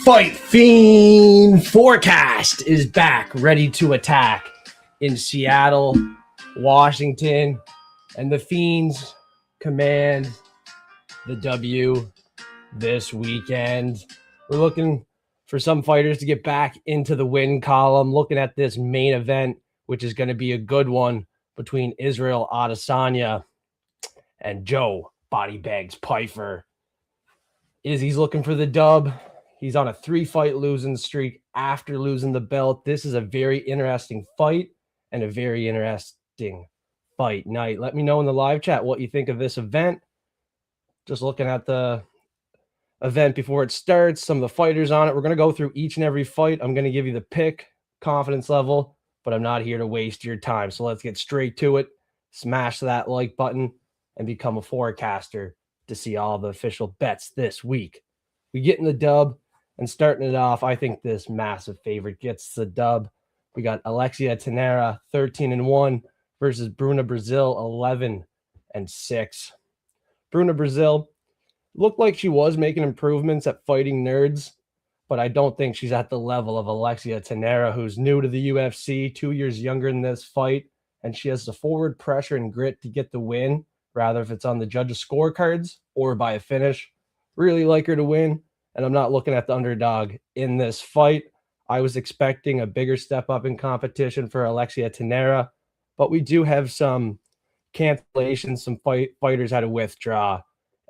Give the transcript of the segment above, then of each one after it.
Fight Fiend Forecast is back, ready to attack in Seattle, Washington, and the Fiends command the W this weekend. We're looking for some fighters to get back into the win column, looking at this main event, which is going to be a good one between Israel Adesanya and Joe Body Bags Pyfer. Izzy's looking for the dub. He's on a 3-fight losing streak after losing the belt. This is a very interesting fight and a very interesting fight night. Let me know in the live chat what you think of this event. Just looking at the event before it starts, some of the fighters on it. We're going to go through each and every fight. I'm going to give you the pick, confidence level, but I'm not here to waste your time. So let's get straight to it. Smash that like button and become a forecaster to see all the official bets this week. We get in the dub, and starting it off, I think this massive favorite gets the dub. We got Alexia Thainara 13-1 versus Bruna Brasil 11-6. Bruna Brasil looked like she was making improvements at fighting nerds, but I don't think she's at the level of Alexia Thainara, who's new to the UFC, 2 years younger in this fight, and she has the forward pressure and grit to get the win, rather if it's on the judges' scorecards or by a finish. Really like her to win, and I'm not looking at the underdog in this fight. I was expecting a bigger step up in competition for Alexia Thainara, but we do have some cancellations, some fighters had to withdraw,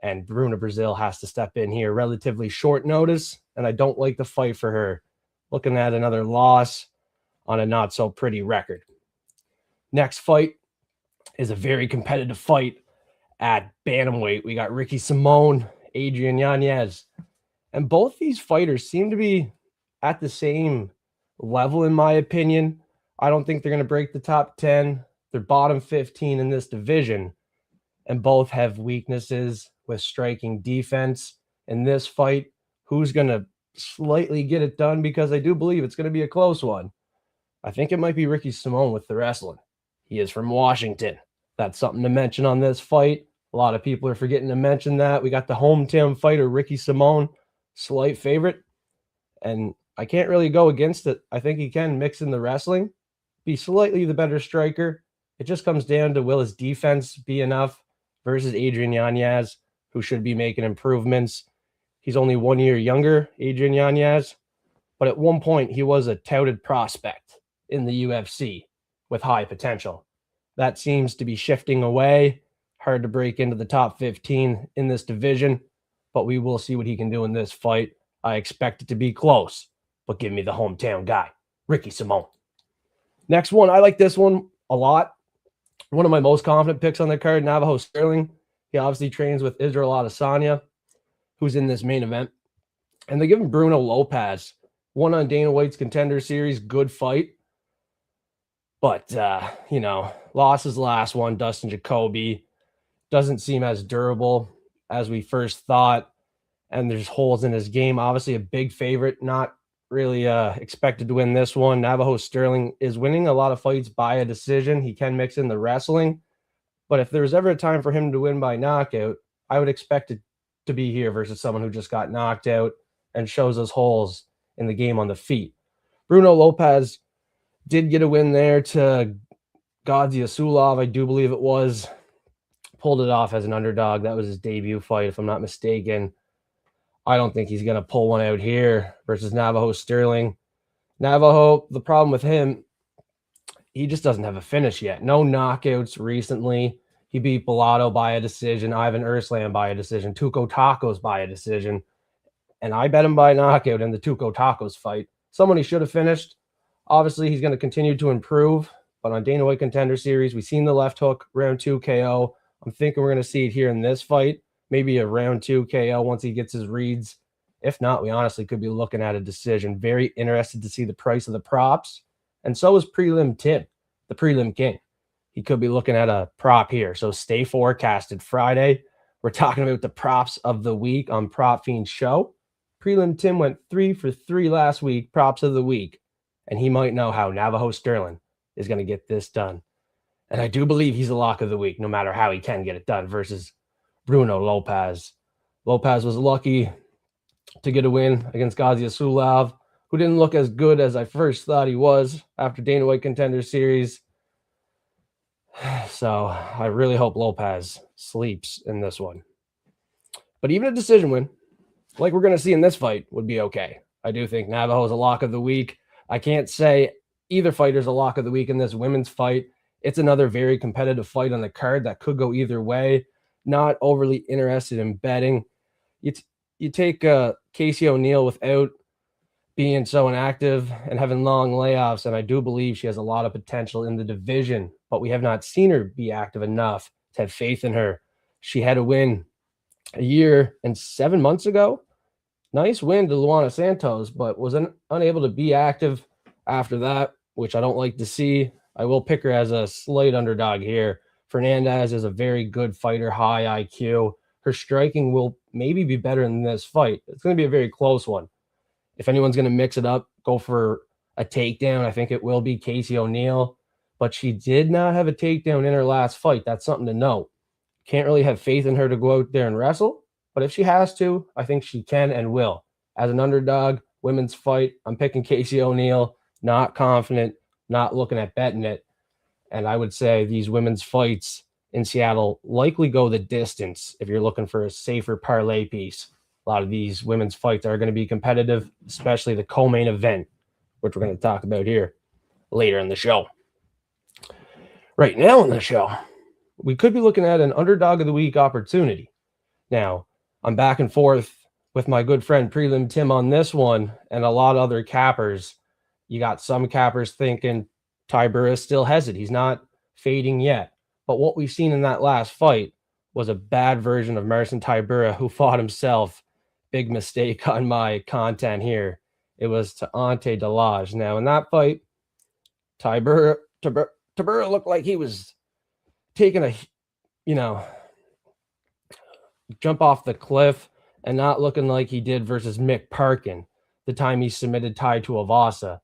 and Bruna Brasil has to step in here relatively short notice, and I don't like the fight for her. Looking at another loss on a not so pretty record. Next fight is a very competitive fight at bantamweight. We got Ricky Simón, Adrian Yanez, and both these fighters seem to be at the same level, in my opinion. I don't think they're going to break the top 10. They're bottom 15 in this division, and both have weaknesses with striking defense. In this fight, who's going to slightly get it done? Because I do believe it's going to be a close one. I think it might be Ricky Simón with the wrestling. He is from Washington. That's something to mention on this fight. A lot of people are forgetting to mention that. We got the hometown fighter, Ricky Simón, slight favorite. And I can't really go against it. I think he can mix in the wrestling, be slightly the better striker. It just comes down to, will his defense be enough versus Adrian Yanez, who should be making improvements. He's only 1 year younger, Adrian Yanez, but at one point he was a touted prospect in the UFC with high potential. That seems to be shifting away. Hard to break into the top 15 in this division, but we will see what he can do in this fight. I expect it to be close, but give me the hometown guy, Ricky Simón. Next one, I like this one a lot. One of my most confident picks on the card, Navajo Stirling. He obviously trains with Israel Adesanya, who's in this main event. And they're giving Bruno Lopes, won on Dana White's Contender Series, good fight. But, lost his last one, Dustin Jacoby. Doesn't seem as durable as we first thought. And there's holes in his game. Obviously a big favorite, not really expected to win this one. Navajo Stirling is winning a lot of fights by a decision. He can mix in the wrestling. But if there was ever a time for him to win by knockout, I would expect it to be here versus someone who just got knocked out and shows us holes in the game on the feet. Bruno Lopes did get a win there to Gadzhi Asulov, I do believe it was. Pulled it off as an underdog. That was his debut fight, if I'm not mistaken. I don't think he's going to pull one out here versus Navajo Stirling. Navajo, the problem with him, he just doesn't have a finish yet. No knockouts recently. He beat Bellato by a decision, Ivan Erslan by a decision, Tuco Tacos by a decision, and I bet him by a knockout in the Tuco Tacos fight. Someone he should have finished. Obviously, he's going to continue to improve, but on Dana White Contender Series, we've seen the left hook, round 2 KO. I'm thinking we're going to see it here in this fight. Maybe a round 2 KO once he gets his reads. If not, we honestly could be looking at a decision. Very interested to see the price of the props. And so is Prelim Tim, the Prelim King. He could be looking at a prop here. So stay forecasted. Friday, we're talking about the props of the week on Prop Fiend Show. Prelim Tim went 3 for 3 last week, props of the week. And he might know how Navajo Stirling is going to get this done. And I do believe he's a lock of the week, no matter how he can get it done, versus Bruno Lopes. Lopes was lucky to get a win against Gazia Sulov, who didn't look as good as I first thought he was after Dana White Contender Series. So I really hope Lopes sleeps in this one. But even a decision win, like we're going to see in this fight, would be okay. I do think Navajo is a lock of the week. I can't say either fighter's a lock of the week in this women's fight. It's another very competitive fight on the card that could go either way. Not overly interested in betting. You take Casey O'Neill without being so inactive and having long layoffs, and I do believe she has a lot of potential in the division, but we have not seen her be active enough to have faith in her. She had a win a year and 7 months ago. Nice win to Luana Santos, but was unable to be active after that, which I don't like to see. I will pick her as a slight underdog here. Fernandes is a very good fighter, high IQ. Her striking will maybe be better in this fight. It's going to be a very close one. If anyone's going to mix it up, go for a takedown. I think it will be Casey O'Neill, but she did not have a takedown in her last fight. That's something to note. Can't really have faith in her to go out there and wrestle, but if she has to, I think she can and will. As an underdog, women's fight, I'm picking Casey O'Neill. Not confident, not looking at betting it. And I would say these women's fights in Seattle likely go the distance if you're looking for a safer parlay piece. A lot of these women's fights are going to be competitive, especially the co-main event, which we're going to talk about here later in the show. Right now in the show, we could be looking at an underdog of the week opportunity. Now, I'm back and forth with my good friend Prelim Tim on this one and a lot of other cappers. You got some cappers thinking Tybura still has it. He's not fading yet. But what we've seen in that last fight was a bad version of Marcin Tybura, who fought himself. Big mistake on my content here. It was to Ante Delage. Now, in that fight, Tybura looked like he was taking a, jump off the cliff and not looking like he did versus Mick Parkin the time he submitted Ty Tuivasa.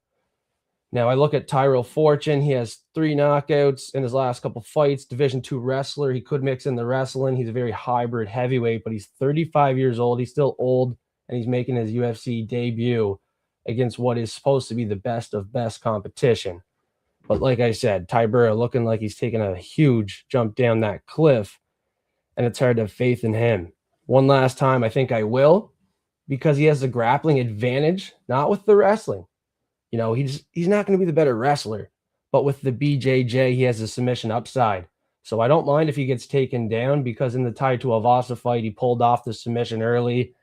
Now, I look at Tyrell Fortune. He has 3 knockouts in his last couple fights. Division II wrestler. He could mix in the wrestling. He's a very hybrid heavyweight, but he's 35 years old. He's still old, and he's making his UFC debut against what is supposed to be the best of best competition. But like I said, Tybura looking like he's taking a huge jump down that cliff, and it's hard to have faith in him. One last time, I think I will, because he has the grappling advantage, not with the wrestling. He's not going to be the better wrestler, but with the BJJ, he has a submission upside. So I don't mind if he gets taken down, because in the Tai Tuivasa fight, he pulled off the submission early,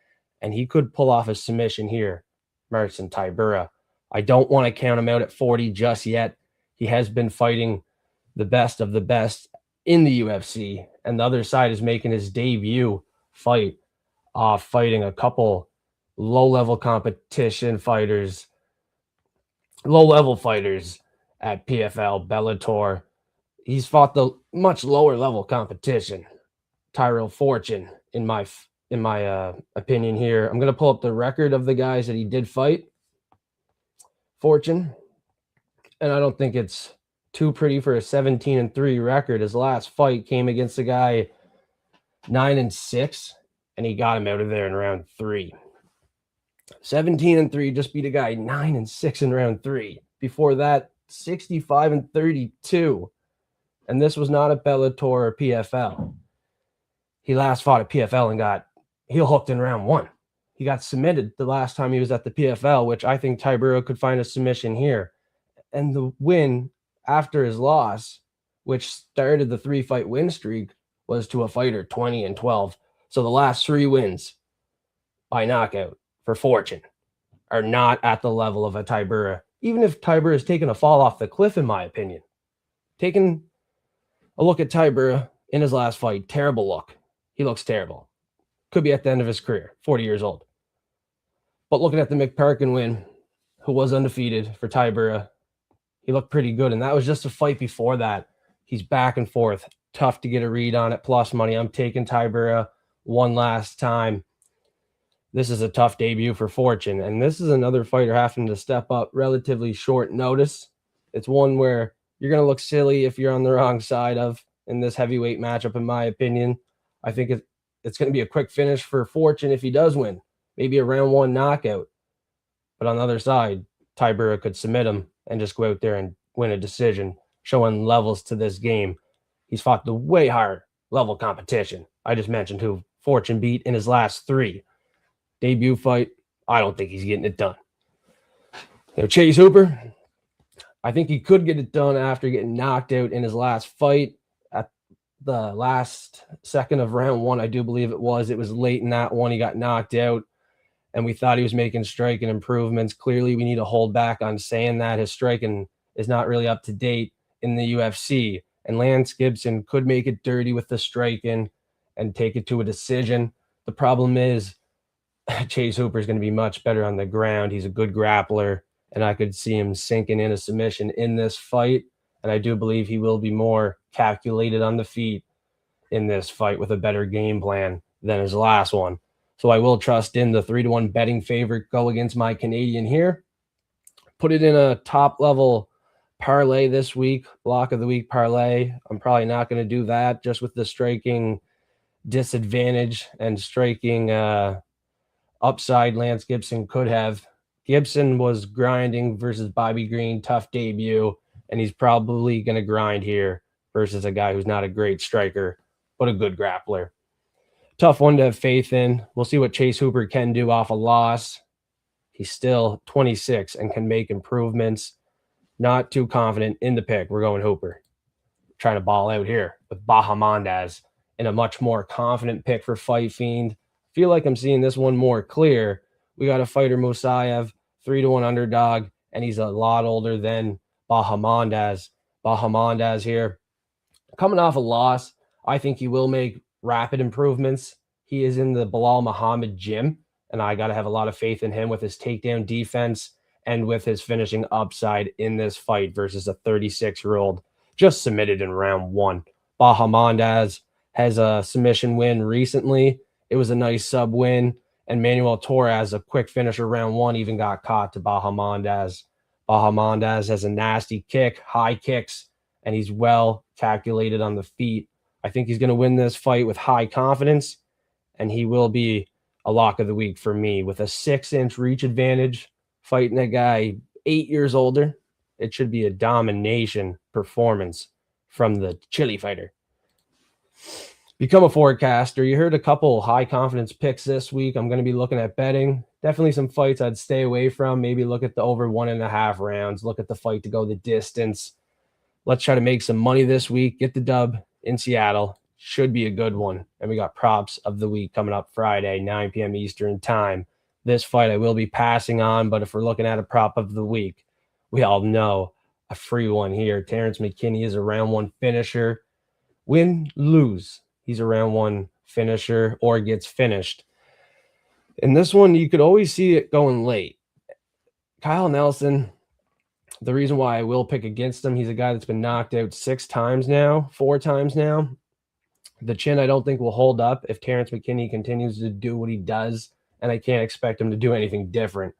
and he could pull off a submission here, Marcin Tybura. I don't want to count him out at 40 just yet. He has been fighting the best of the best in the UFC, and the other side is making his debut fight, fighting a couple low-level fighters at PFL, Bellator. He's fought the much lower level competition. Tyrell Fortune, in my opinion here. I'm going to pull up the record of the guys that he did fight. Fortune, and I don't think it's too pretty for a 17-3 record. His last fight came against a guy 9-6, and he got him out of there in round 3. 17-3, just beat a guy 9-6 in round 3. Before that, 65-32. And this was not a Bellator or PFL. He last fought at PFL and got heel hooked in round 1. He got submitted the last time he was at the PFL, which I think Tybura could find a submission here. And the win after his loss, which started the 3-fight win streak, was to a fighter 20-12. So the last 3 wins by knockout for Fortune are not at the level of a Tybura, even if Tybura has taken a fall off the cliff, in my opinion. Taking a look at Tybura in his last fight, terrible look. He looks terrible. Could be at the end of his career, 40 years old. But looking at the Mick Parkin win, who was undefeated for Tybura, he looked pretty good, and that was just a fight before that. He's back and forth. Tough to get a read on it. Plus money. I'm taking Tybura one last time. This is a tough debut for Fortune, and this is another fighter having to step up relatively short notice. It's one where you're going to look silly if you're on the wrong side of in this heavyweight matchup, in my opinion. I think it's going to be a quick finish for Fortune if he does win. maybe a round 1 knockout. But on the other side, Tybura could submit him and just go out there and win a decision, showing levels to this game. He's fought the way higher level competition. I just mentioned who Fortune beat in his last 3. Debut fight, I don't think he's getting it done. Chase Hooper, I think he could get it done after getting knocked out in his last fight at the last second of round 1. I do believe it was. It was late in that one. He got knocked out, and we thought he was making striking improvements. Clearly, we need to hold back on saying that. His striking is not really up to date in the UFC, and Lance Gibson could make it dirty with the striking and take it to a decision. The problem is Chase Hooper is going to be much better on the ground. He's a good grappler, and I could see him sinking in a submission in this fight. And I do believe he will be more calculated on the feet in this fight with a better game plan than his last one. So I will trust in the 3-1 betting favorite, go against my Canadian here. Put it in a top-level parlay this week, block of the week parlay. I'm probably not going to do that just with the striking disadvantage and striking upside Lance Gibson could have. Gibson was grinding versus Bobby Green, tough debut, and he's probably going to grind here versus a guy who's not a great striker, but a good grappler. Tough one to have faith in. We'll see what Chase Hooper can do off a loss. He's still 26 and can make improvements. Not too confident in the pick. We're going Hooper. Trying to ball out here with Bahamondes in a much more confident pick for Fight Fiend. Feel like I'm seeing this one more clear. We got a fighter, Musayev, 3-1 underdog, and he's a lot older than Bahamondes. Bahamondes here, coming off a loss, I think he will make rapid improvements. He is in the Bilal Muhammad gym, and I got to have a lot of faith in him with his takedown defense and with his finishing upside in this fight versus a 36-year-old just submitted in round 1. Bahamondes has a submission win recently. It was a nice sub win. And Manuel Torres, a quick finisher round 1, even got caught to Bahamondes. Bahamondes has a nasty kick, high kicks, and he's well calculated on the feet. I think he's going to win this fight with high confidence, and he will be a lock of the week for me with a 6-inch reach advantage, fighting a guy 8 years older. It should be a domination performance from the Chile fighter. Become a forecaster. You heard a couple high confidence picks this week. I'm going to be looking at betting. Definitely some fights I'd stay away from. Maybe look at the over 1.5 rounds. Look at the fight to go the distance. Let's try to make some money this week. Get the dub in Seattle. Should be a good one. And we got props of the week coming up Friday, 9 p.m. Eastern time. This fight I will be passing on, but if we're looking at a prop of the week, we all know a free one here. Terrance McKinney is a round 1 finisher. Win, lose. He's a round 1 finisher or gets finished. In this one, you could always see it going late. Kyle Nelson, the reason why I will pick against him, he's a guy that's been knocked out 4 times now. The chin I don't think will hold up if Terrance McKinney continues to do what he does, and I can't expect him to do anything different.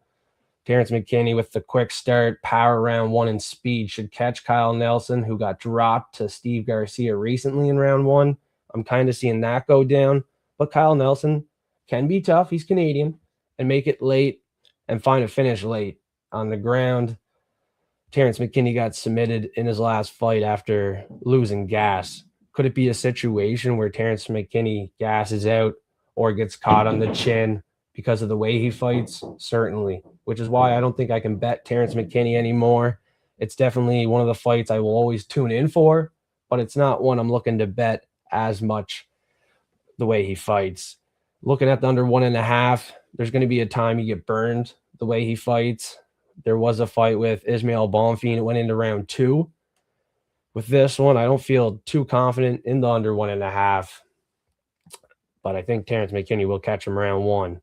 Terrance McKinney with the quick start, power round 1, and speed should catch Kyle Nelson, who got dropped to Steve Garcia recently in round 1. I'm kind of seeing that go down, but Kyle Nelson can be tough. He's Canadian, and make it late and find a finish late on the ground. Terrance McKinney got submitted in his last fight after losing gas. Could it be a situation where Terrance McKinney gasses out or gets caught on the chin because of the way he fights? Certainly, which is why I don't think I can bet Terrance McKinney anymore. It's definitely one of the fights I will always tune in for, but it's not one I'm looking to bet as much the way he fights. Looking at the under 1.5, there's going to be a time you get burned the way he fights. There was a fight with Ismail Bonfim. It went into round 2. With this one, I don't feel too confident in the under 1.5, but I think Terrance McKinney will catch him round 1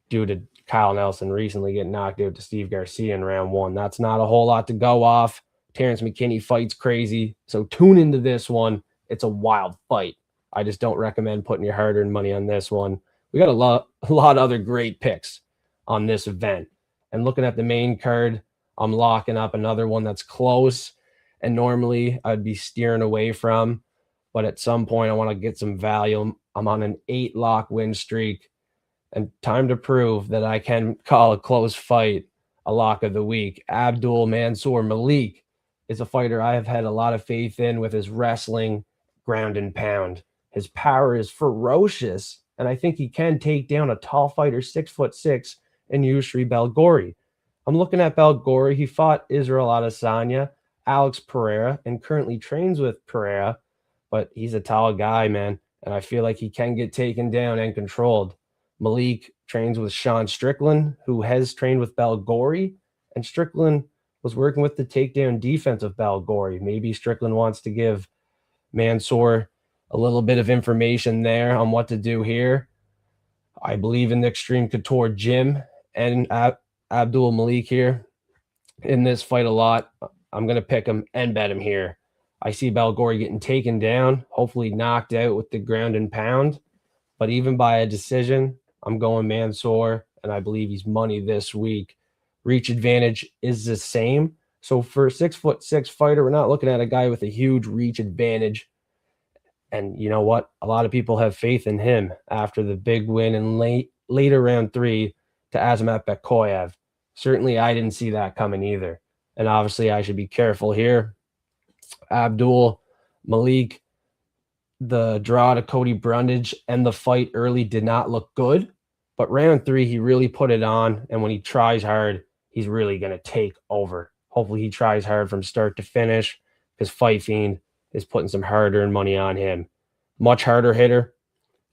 due to Kyle Nelson recently getting knocked out to Steve Garcia in round 1. That's not a whole lot to go off. Terrance McKinney fights crazy, so tune into this one. It's a wild fight. I just don't recommend putting your hard-earned money on this one. We got a lot of other great picks on this event. And looking at the main card, I'm locking up another one that's close, and normally I'd be steering away from, but at some point I want to get some value. I'm on an 8-lock win streak, And time to prove that I can call a close fight a lock of the week. Abdul-Malik is a fighter I have had a lot of faith in with his wrestling, ground and pound. His power is ferocious, and I think he can take down a tall fighter, 6'6", in Yousri Belgaroui. I'm looking at Belgaroui. He fought Israel Adesanya, Alex Pereira, and currently trains with Pereira, but he's a tall guy, man, and I feel like he can get taken down and controlled. Malik trains with Sean Strickland, who has trained with Belgaroui, and Strickland was working with the takedown defense of Belgaroui. Maybe Strickland wants to give Mansur a little bit of information there on what to do here. I believe in the Extreme Couture gym and Abdul-Malik here in this fight a lot. I'm going to pick him and bet him here. I see Belgaroui getting taken down, hopefully knocked out with the ground and pound, but even by a decision, I'm going Mansur, and I believe he's money this week. Reach advantage is the same. So for a 6'6" fighter, we're not looking at a guy with a huge reach advantage. And you know what? A lot of people have faith in him after the big win in later round 3 to Azamat Bekoyev. Certainly, I didn't see that coming either. And obviously, I should be careful here. Abdul-Malik, the draw to Cody Brundage and the fight early did not look good, but round 3, he really put it on. And when he tries hard, he's really going to take over. Hopefully he tries hard from start to finish, because Fight Fiend is putting some hard-earned money on him. Much harder hitter.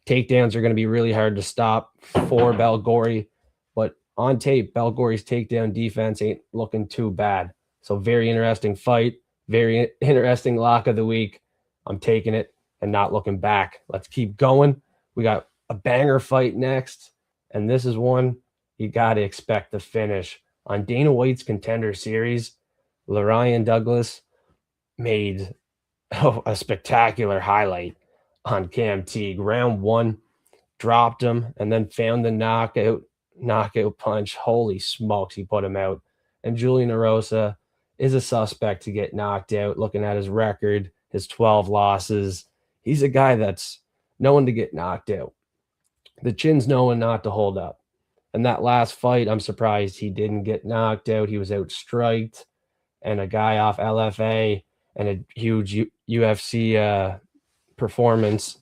Takedowns are going to be really hard to stop for Belgaroui, but on tape, Belgaroui's takedown defense ain't looking too bad. So very interesting fight. Very interesting lock of the week. I'm taking it and not looking back. Let's keep going. We got a banger fight next, and this is one you got to expect the finish. On Dana White's Contender Series, Larian Douglas made a spectacular highlight on Cam Teague. Round 1, dropped him, and then found the knockout punch. Holy smokes, he put him out. And Julian Erosa is a suspect to get knocked out. Looking at his record, his 12 losses, he's a guy that's known to get knocked out. The chin's known not to hold up. And that last fight, I'm surprised he didn't get knocked out. He was outstriked, and a guy off LFA and a huge UFC performance,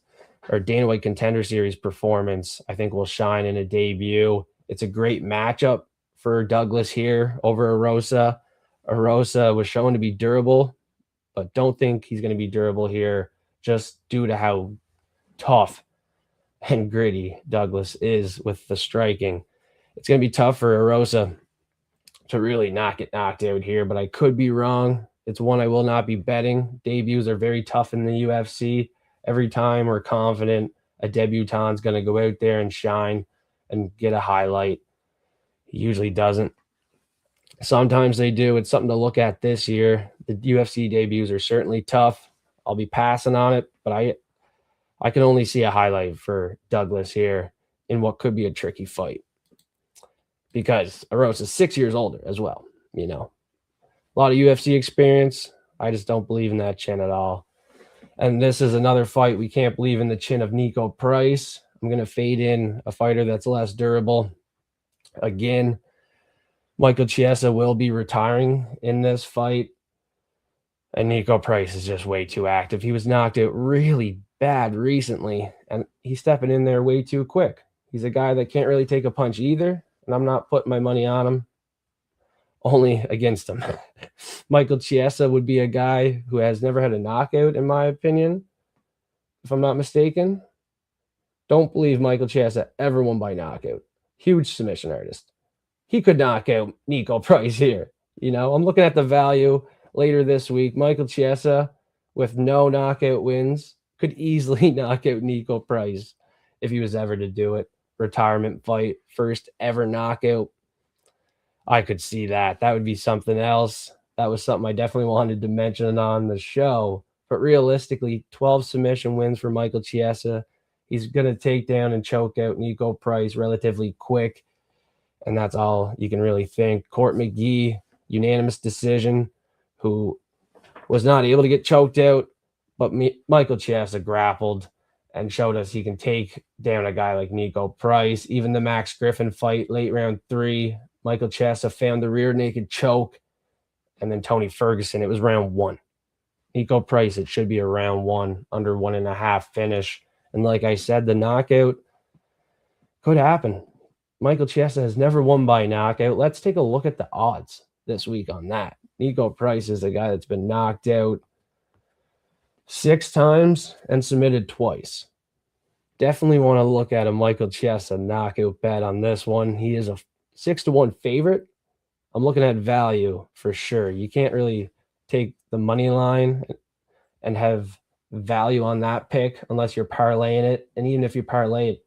or Dana White Contender Series performance, I think will shine in a debut. It's a great matchup for Douglas here over Erosa. Erosa was shown to be durable, but don't think he's going to be durable here just due to how tough and gritty Douglas is with the striking. It's going to be tough for Erosa to really not get knocked out here, but I could be wrong. It's one I will not be betting. Debuts are very tough in the UFC. Every time we're confident a debutant's going to go out there and shine and get a highlight. He usually doesn't. Sometimes they do. It's something to look at this year. The UFC debuts are certainly tough. I'll be passing on it, but I can only see a highlight for Douglas here in what could be a tricky fight, because Erosa is 6 years older as well. You know, a lot of UFC experience. I just don't believe in that chin at all. And this is another fight we can't believe in the chin of Niko Price. I'm going to fade in a fighter that's less durable. Again, Michael Chiesa will be retiring in this fight, and Niko Price is just way too active. He was knocked out really bad recently, and he's stepping in there way too quick. He's a guy that can't really take a punch either, and I'm not putting my money on him, only against him. Michael Chiesa would be a guy who has never had a knockout, in my opinion, if I'm not mistaken. Don't believe Michael Chiesa ever won by knockout. Huge submission artist. He could knock out Niko Price here. You know, I'm looking at the value later this week. Michael Chiesa, with no knockout wins, could easily knock out Niko Price if he was ever to do it. Retirement fight, first ever knockout. I could see that. That would be something else. That was something I definitely wanted to mention on the show. But realistically, 12 submission wins for Michael Chiesa. He's going to take down and choke out Niko Price relatively quick. And that's all you can really think. Court McGee, unanimous decision, who was not able to get choked out, but Michael Chiesa grappled and showed us he can take down a guy like Niko Price. Even the Max Griffin fight, late round 3, Michael Chiesa found the rear naked choke, and then Tony Ferguson, it was round 1. Niko Price, it should be a round 1, under 1.5 finish. And like I said, the knockout could happen. Michael Chiesa has never won by knockout. Let's take a look at the odds this week on that. Niko Price is a guy that's been knocked out 6 times and submitted twice. Definitely want to look at a Michael Chiesa knockout bet on this one. He is a 6-1 favorite. I'm looking at value for sure. You can't really take the money line and have value on that pick unless you're parlaying it. And even if you parlay it,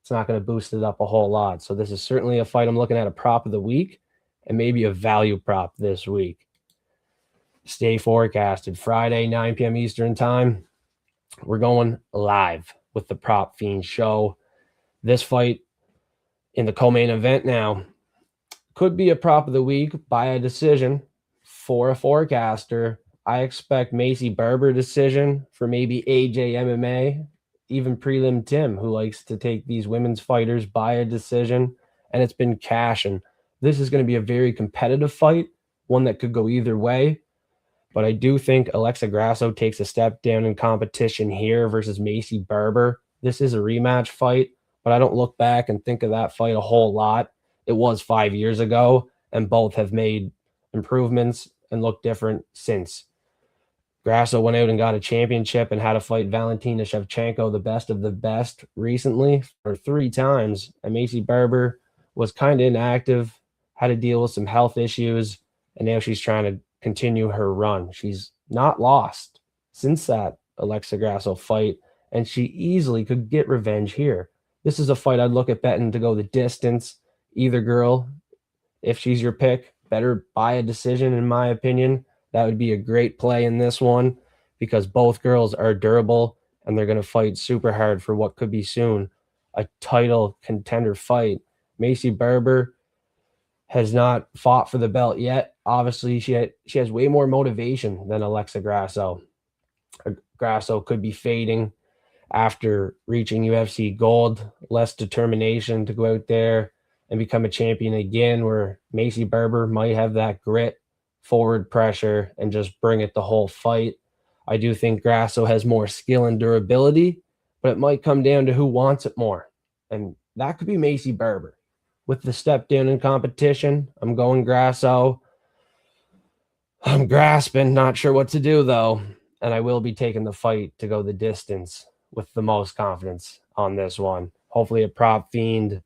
it's not going to boost it up a whole lot. So this is certainly a fight I'm looking at a prop of the week and maybe a value prop this week. Stay forecasted. Friday, 9 p.m. Eastern time. We're going live with the Prop Fiend show. This fight in the co-main event now could be a prop of the week by a decision for a forecaster. I expect Maycee Barber decision for maybe AJ MMA, even Prelim Tim, who likes to take these women's fighters by a decision, and it's been cashing. This is going to be a very competitive fight, one that could go either way. But I do think Alexia Grasso takes a step down in competition here versus Maycee Barber. This is a rematch fight, but I don't look back and think of that fight a whole lot. It was 5 years ago, and both have made improvements and look different since. Grasso went out and got a championship and had to fight Valentina Shevchenko, the best of the best, recently for 3 times. And Maycee Barber was kind of inactive, had to deal with some health issues, and now she's trying to continue her run. She's not lost since that Alexia Grasso fight, and she easily could get revenge here. This is a fight I'd look at betting to go the distance. Either girl, if she's your pick, better buy a decision, in my opinion. That would be a great play in this one because both girls are durable and they're going to fight super hard for what could be soon a title contender fight. Maycee Barber has not fought for the belt yet. Obviously, she has way more motivation than Alexia Grasso. Grasso could be fading after reaching UFC gold, less determination to go out there and become a champion again, where Maycee Barber might have that grit, forward pressure, and just bring it the whole fight. I do think Grasso has more skill and durability, but it might come down to who wants it more. And that could be Maycee Barber. With the step down in competition, I'm going Grasso. I'm grasping, not sure what to do though. And I will be taking the fight to go the distance with the most confidence on this one. Hopefully a Prop Fiend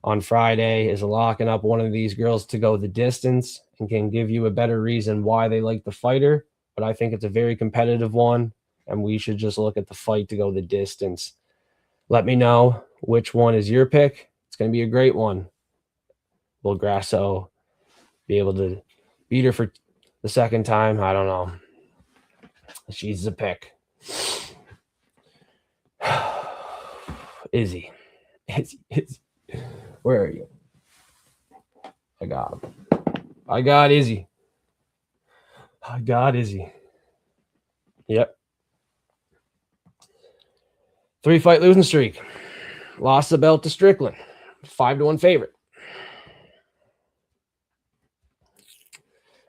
on Friday is locking up one of these girls to go the distance and can give you a better reason why they like the fighter. But I think it's a very competitive one, and we should just look at the fight to go the distance. Let me know which one is your pick. It's going to be a great one. Will Grasso be able to beat her for the second time? I don't know. She's the pick. Izzy. Where are you? I got him. I got Izzy. Yep. 3-fight losing streak. Lost the belt to Strickland. 5-1 favorite.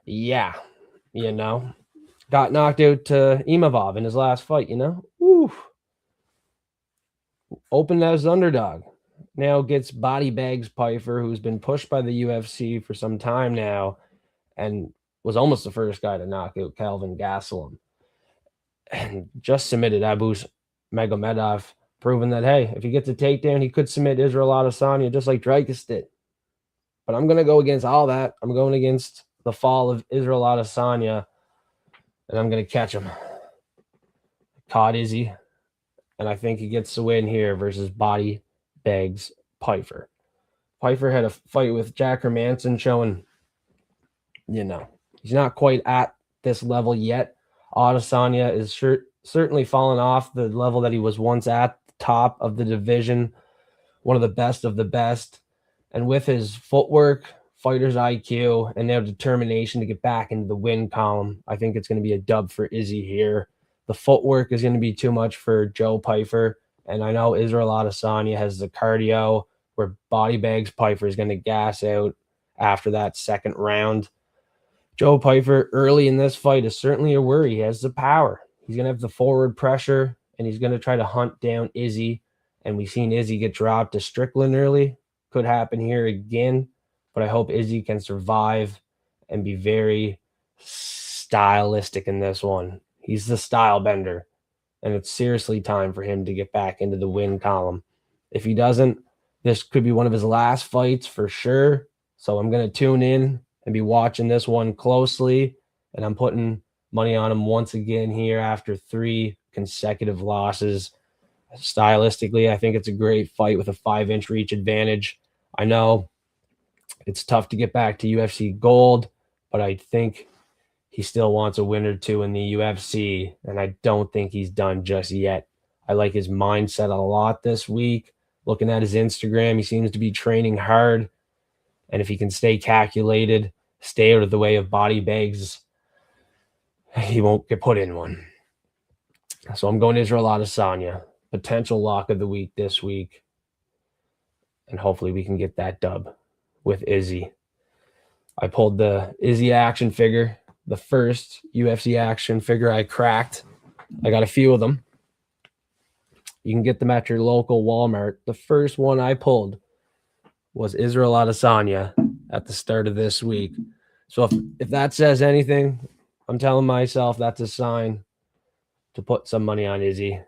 Yeah. Got knocked out to Imavov in his last fight, Woo. Opened as underdog. Now gets body bags Pyfer, who's been pushed by the UFC for some time now and was almost the first guy to knock out Calvin Gastelum. And just submitted Abus Magomedov, proving that, hey, if he gets a takedown, he could submit Israel Adesanya just like Dreykus did. But I'm going to go against all that. I'm going against the fall of Israel Adesanya, and I'm going to catch him. Caught Izzy, and I think he gets the win here versus body bags Pyfer. Pyfer had a fight with Jack Hermanson showing, he's not quite at this level yet. Adesanya is certainly fallen off the level that he was once at, the top of the division, one of the best of the best. And with his footwork, fighter's IQ, and now determination to get back into the win column, I think it's going to be a dub for Izzy here. The footwork is going to be too much for Joe Pyfer. And I know Israel Adesanya has the cardio where body bags Pyfer is going to gas out after that second round. Joe Pyfer early in this fight is certainly a worry. He has the power. He's going to have the forward pressure, and he's going to try to hunt down Izzy. And we've seen Izzy get dropped to Strickland early. Could happen here again, but I hope Izzy can survive and be very stylistic in this one. He's the style bender, and it's seriously time for him to get back into the win column. If he doesn't, this could be one of his last fights for sure. So I'm going to tune in and be watching this one closely, and I'm putting money on him once again here after 3 consecutive losses. Stylistically, I think it's a great fight with a 5-inch reach advantage. I know it's tough to get back to UFC gold, but I think he still wants a win or two in the UFC, and I don't think he's done just yet. I like his mindset a lot this week. Looking at his Instagram, he seems to be training hard, and if he can stay calculated, stay out of the way of body bags, he won't get put in one. So I'm going Israel Adesanya, potential lock of the week this week, and hopefully we can get that dub with Izzy. I pulled the Izzy action figure, the first UFC action figure I cracked. I got a few of them. You can get them at your local Walmart. The first one I pulled was Israel Adesanya at the start of this week. So if that says anything, I'm telling myself that's a sign to put some money on Izzy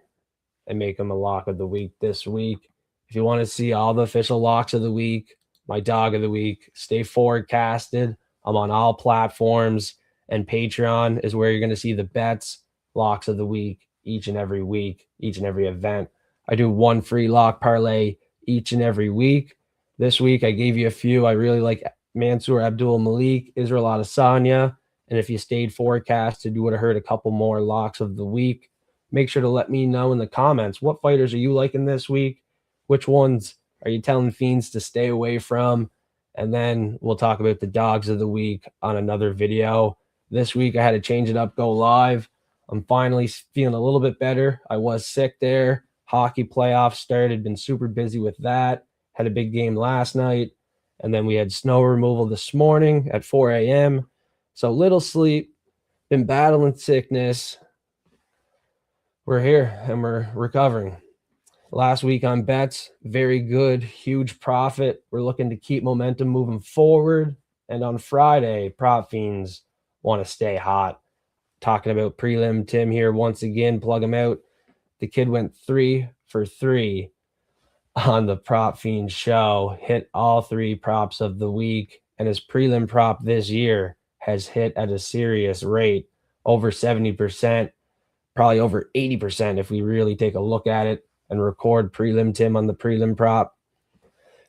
and make him a lock of the week this week. If you want to see all the official locks of the week, my dog of the week, stay forecasted. I'm on all platforms, and Patreon is where you're going to see the bets, locks of the week, each and every week, each and every event. I do one free lock parlay each and every week. This week, I gave you a few. I really like Mansur, Abdul-Malik, Israel Adesanya. And if you stayed forecasted, you would have heard a couple more locks of the week. Make sure to let me know in the comments, what fighters are you liking this week? Which ones are you telling fiends to stay away from? And then we'll talk about the dogs of the week on another video. This week, I had to change it up, go live. I'm finally feeling a little bit better. I was sick there. Hockey playoffs started, been super busy with that. Had a big game last night. And then we had snow removal this morning at 4 a.m. So little sleep, been battling sickness. We're here and we're recovering. Last week on bets, very good, huge profit. We're looking to keep momentum moving forward. And on Friday, Prop Fiends want to stay hot. Talking about prelim Tim here once again, plug him out. The kid went 3 for 3 on the Prop Fiends show, hit all 3 props of the week, and his prelim prop this year has hit at a serious rate, over 70%, probably over 80% if we really take a look at it and record prelim Tim on the prelim prop.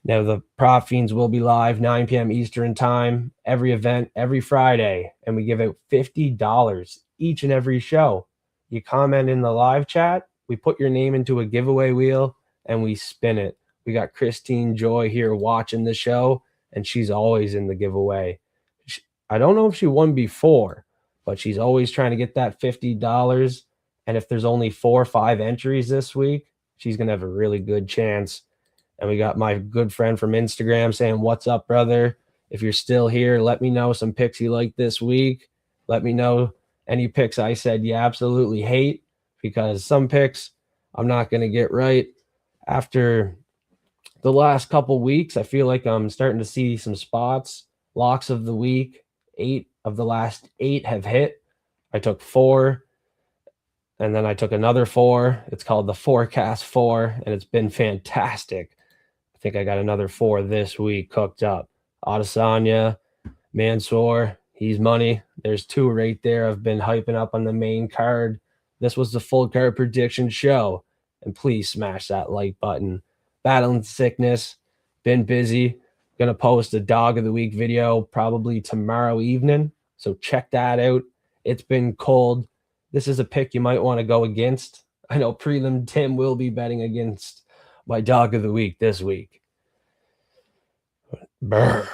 Now, the Prop Fiends will be live 9 p.m. Eastern time, every event, every Friday, and we give out $50 each and every show. You comment in the live chat, we put your name into a giveaway wheel, and we spin it. We got Christine Joy here watching the show, and she's always in the giveaway. I don't know if she won before, but she's always trying to get that $50, and if there's only 4 or 5 entries this week, she's going to have a really good chance. And we got my good friend from Instagram saying, "What's up, brother? If you're still here, let me know some picks you like this week. Let me know any picks I said you absolutely hate, because some picks I'm not going to get right. After the last couple weeks, I feel like I'm starting to see some spots. Locks of the week, 8 of the last 8 have hit. I took 4. And then I took another 4. It's called the Forecast 4, and it's been fantastic. I think I got another 4 this week cooked up. Adesanya, Mansur, he's money. There's 2 right there I've been hyping up on the main card. This was the full card prediction show. And please smash that like button. Battling sickness, been busy. Gonna post a dog of the week video probably tomorrow evening. So check that out. It's been cold. This is a pick you might want to go against. I know prelim Tim will be betting against my dog of the week this week. Brr.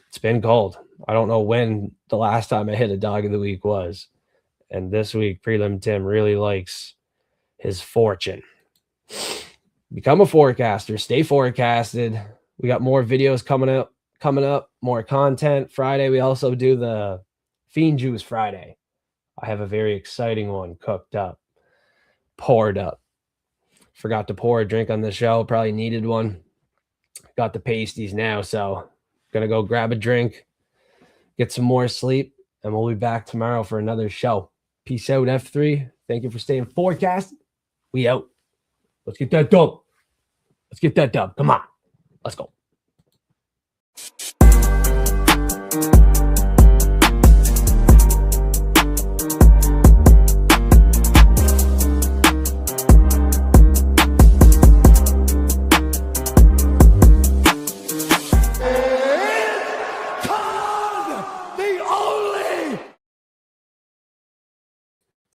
It's been cold. I don't know when the last time I hit a dog of the week was. And this week, prelim Tim really likes his fortune. Become a forecaster. Stay forecasted. We got more videos coming up, more content. Friday, we also do the Fiend Juice Friday. I have a very exciting one cooked up, poured up. Forgot to pour a drink on the show. Probably needed one. Got the pasties now, so gonna go grab a drink, get some more sleep, and we'll be back tomorrow for another show. Peace out, F3. Thank you for staying forecasted. We out. Let's get that dub. Come on. Let's go.